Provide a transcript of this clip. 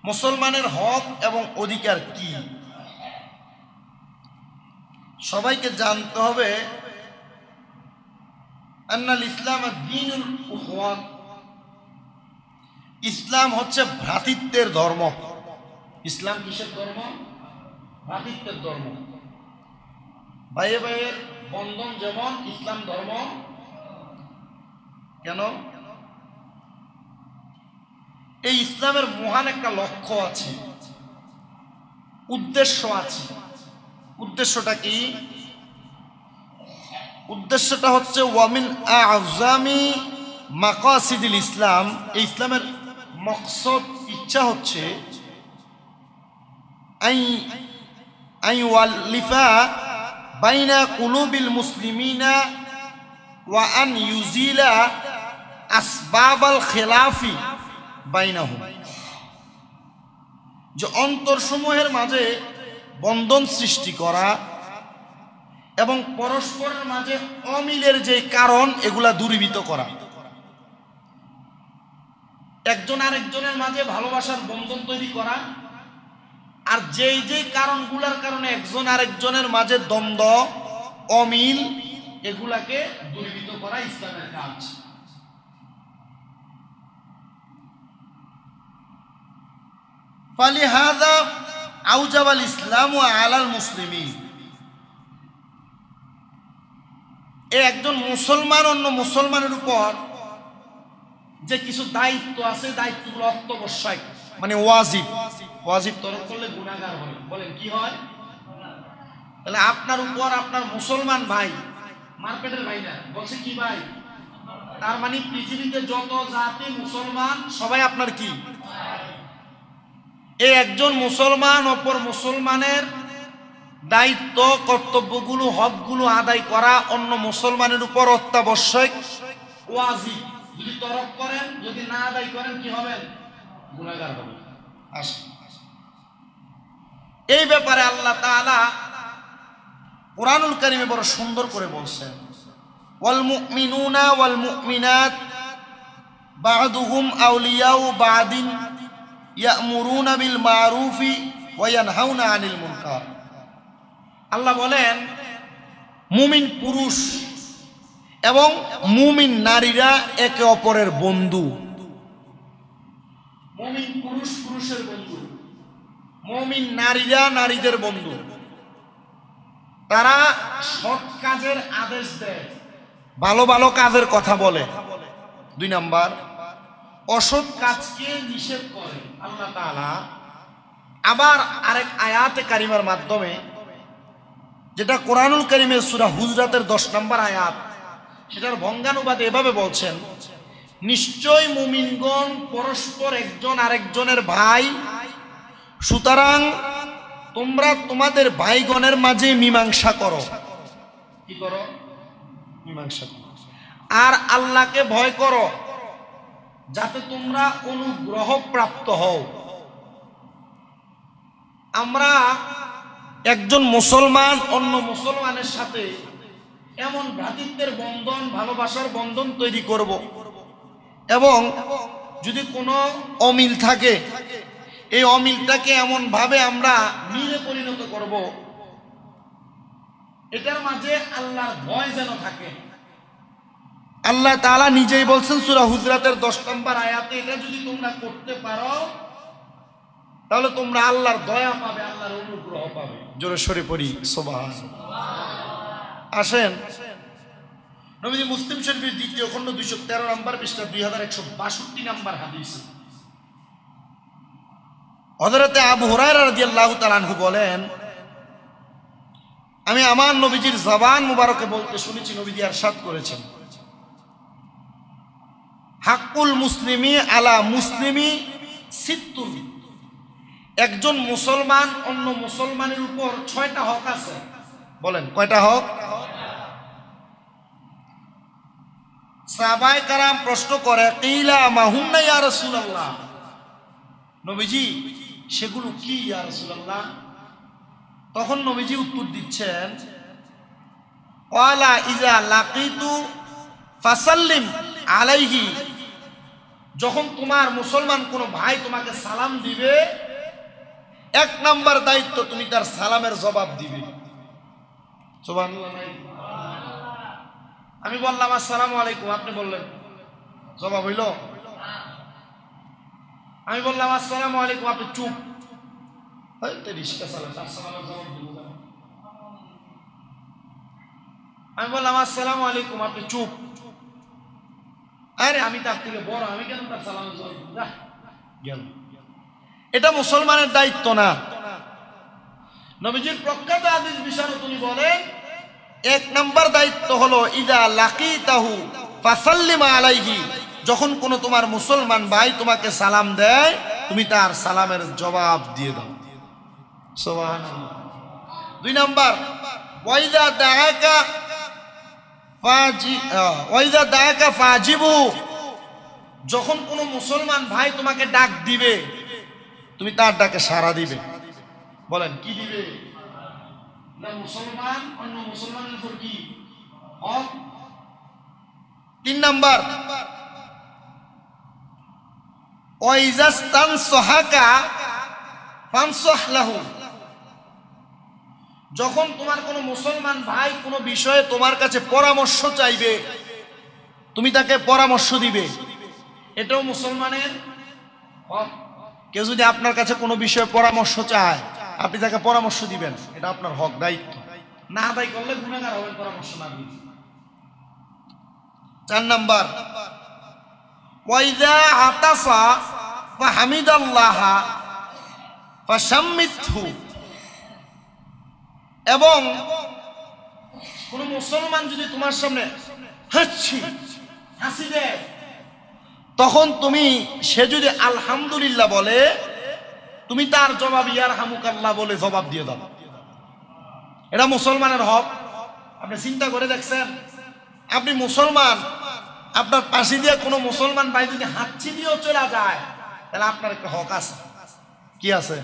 মুসলমানের হক এবং অধিকার কি সবাইকে জানতে হবে। আন্নাল ইসলাম দ্বীনুল উখওয়া, ইসলাম হচ্ছে ভ্রাতৃত্বের ধর্ম। ইসলাম কিসের ধর্ম? ভ্রাতৃত্বের ধর্ম। ভাইয়ে ভাইয়ের বন্ধন যেমন ইসলাম ধর্ম। কেন? এই ইসলামের মহান একটা লক্ষ্য আছে, উদ্দেশ্য আছে। উদ্দেশ্যটা কি? উদ্দেশ্যটা হচ্ছে ওয়ামিন আযমি মাকাসিদিল ইসলাম, এই ইসলামের মকসদ ইচ্ছা হচ্ছে আই ওয়ালিফা বাইনা কুলুবিল মুসলিমিনা ওয়া আন ইউজিলা আসবাবাল খিলাফি বাইনাহুম, যে অন্তরসমূহের মাঝে বন্ধন সৃষ্টি করা এবং পরস্পরের মাঝে অমিলের যে কারণ এগুলা দূরীভূত করা। একজন আরেকজনের মাঝে ভালোবাসার বন্ধন তৈরি করা, আর যেই যেই কারণগুলোর কারণে একজন আরেকজনের মাঝে দ্বন্দ্ব অমিল এগুলাকে দূরীভূত করা ইসলামের কাজ। ফালিহাযা আওজাবাল ইসলামু আলাল মুসলিমিন, একজন মুসলমান অন্য মুসলমানের উপর যে কিছু দায়িত্ব আছে, দায়িত্বগুলো অত্যাবশ্যক, মানে ওয়াজিব। ওয়াজিব তরক করলে গুনাহগার হয়। বলেন কি হয়? তাহলে আপনার উপর আপনার মুসলমান ভাই, মার্কেটের ভাই না, বলছে কি ভাই, তার মানে পৃথিবীতে যত জাতি মুসলমান সবাই আপনার কি? এই একজন মুসলমান অপর মুসলমানের দায়িত্ব কর্তব্যগুলো হকগুলো আদায় করা অন্য মুসলমানের উপর অত্যাবশ্যক, ওয়াজিব। যদি তরক করেন, যদি না আদায় করেন কি হবেন? গুনাহগার হবেন। এই ব্যাপারে আল্লাহ তাআলা কুরআনুল কারীমে বড় সুন্দর করে বলছেন, ওয়াল মুমিনুনা ওয়াল মুমিনাত বা'দুহুম আউলিয়াউ বা'দিন ইয়া'মুরুনা বিল মা'রুফি ওয়া ইয়ানহাউনা আনিল মুনকার। আল্লাহ বলেন মুমিন পুরুষ এবং মুমিন নারীরা একে অপরের বন্ধু। মুমিন পুরুষ পুরুষের বন্ধু, মুমিন নারীরা নারীদের বন্ধু। তারা সৎ কাজের আদেশ দেয়, ভালো ভালো কাজের কথা বলে। 2 নাম্বার, অসৎ কাজকে নিষেধ করে আল্লাহ তাআলা। আবার আরেক আয়াতে কারিমার মাধ্যমে, যেটা কোরআনুল কারীমের সূরা হুজরাতের 10 নম্বর আয়াত, সেটার ভঙ্গানুবাদ এভাবে বলছেন, নিশ্চয় মুমিনগণ পরস্পর একজন আরেকজনের ভাই, সুতরাং তোমরা তোমাদের ভাইগণের মাঝে মীমাংসা করো। কি করো? মীমাংসা করো। আর আল্লাহকে ভয় করো যাতে তোমরা অনুগ্রহ প্রাপ্ত হও। আমরা একজন মুসলমান অন্য মুসলমানের সাথে এমন ভ্রাতৃত্বের বন্ধন, ভালোবাসার বন্ধন তৈরি করব, এবং যদি কোনো অমিল থাকে এই অমিলটাকে এমন ভাবে আমরা মিলে পরিণত করব, এটার মাঝে আল্লাহর ভয় যেন থাকে। আল্লাহ তাআলা নিজেই বলছেন সূরা হুজরাতের 10 নম্বর আয়াতে, এটা যদি তোমরা করতে পারো তাহলে তোমরা আল্লাহর দয়া পাবে, আল্লাহর অনুগ্রহ পাবে। জোরে সরে পড়ি সুবহানাল্লাহ। আসেন নবীজি মুসলিম শরীফের 2য় খণ্ড 213 নম্বর পৃষ্ঠা 2162 নম্বর হাদিস, হযরত আবু হুরায়রা রাদিয়াল্লাহু তাআলা আনহু বলেন, আমি আমার নবীজির জবান মুবারকে বলতে শুনেছি, নবীজি ইরশাদ করেছেন, হাক্কুল মুসলিমি আলা মুসলিমি সিত্তুন, একজন মুসলমান অন্য মুসলমানের উপর 6টা হক আছে। বলেন কয়টা হক? সাহাবায়ে কেরাম প্রশ্ন করে, কিলা মাহুন্না ইয়া রাসূলুল্লাহ, নবীজি সেগুলো কি ইয়া রাসূলুল্লাহ? তখন নবীজি উত্তর দিচ্ছেন, ওয়ালা ইজা লাকিতু ফাসাল্লিম আলাইহি, যখন তোমার মুসলমান কোনো ভাই তোমাকে সালাম দিবে, 1 নাম্বার দায়িত্ব তুমি তার সালামের জবাব দিবে। সুবহানাল্লাহ। আমি বললাম আসসালামু আলাইকুম, আপনি বললেন, জবাব হইল? আমি বললাম আসসালামু আলাইকুম, আপনি চুপ। আমি বললাম আসসালামু আলাইকুম, আপনি চুপ। আরে আমি তার থেকে বড়, আমি কেন তার সালামের জবাব দিব? গেল। এটা মুসলমানের দায়িত্ব না। নবীজির প্রখ্যাত হাদিস বিষয়ে তিনি বলেন 1 নাম্বার দায়িত্ব হলো ইদা লাকিতাহু ফাসাল্লিম আলাইহি, যখন কোনো তোমার মুসলমান ভাই তোমাকে সালাম দেয় তুমি তার সালামের জবাব দিয়ে দাও। সুবহানাল্লাহ। 2 নাম্বার ওয়াইদা দাআকা ফাজিবু, যখন কোনো মুসলমান ভাই তোমাকে ডাক দিবে তুমি তার ডাকে সাড়া দিবে। বলেন কি দিবে? না মুসলমান অন্য মুসলমানের উপর কি হক। 3 নাম্বার ওয়াইজাস্তানসাহাকা ফানসাহ লাহু, যখন তোমার কোনো মুসলমান ভাই কোনো বিষয়ে তোমার কাছে পরামর্শ চাইবে তুমি তাকে পরামর্শ দিবে, এটাও মুসলমানের হক। কেউ যদি আপনার কাছে কোনো বিষয়ে পরামর্শ চায় আপনি তাকে পরামর্শ দিবেন, এটা আপনার হক, দায়িত্ব। না আদায় করলে গুনাহগার হবেন পরামর্শ না দিলে। 4 নাম্বার ওয়াইদা আতাসা ফাহামিদাল্লাহ ফাশাম্মিতহু, এবং কোন মুসলমান যদি তোমার সামনে হাসি দেয় তখন তুমি, সে যদি আলহামদুলিল্লাহ বলে তুমি তার জবাব ইয়ারহামুকাল্লাহ বলে জবাব দিয়ে দাও। এটা মুসলমানের হক। আপনি চিন্তা করে দেখছেন, আপনি মুসলমান, আপনার পাশে দিয়ে কোনো মুসলমান ভাই যদি হাঁচি দিয়েও চলে যায় তাহলে আপনার একটা হক আছে। কি আছে?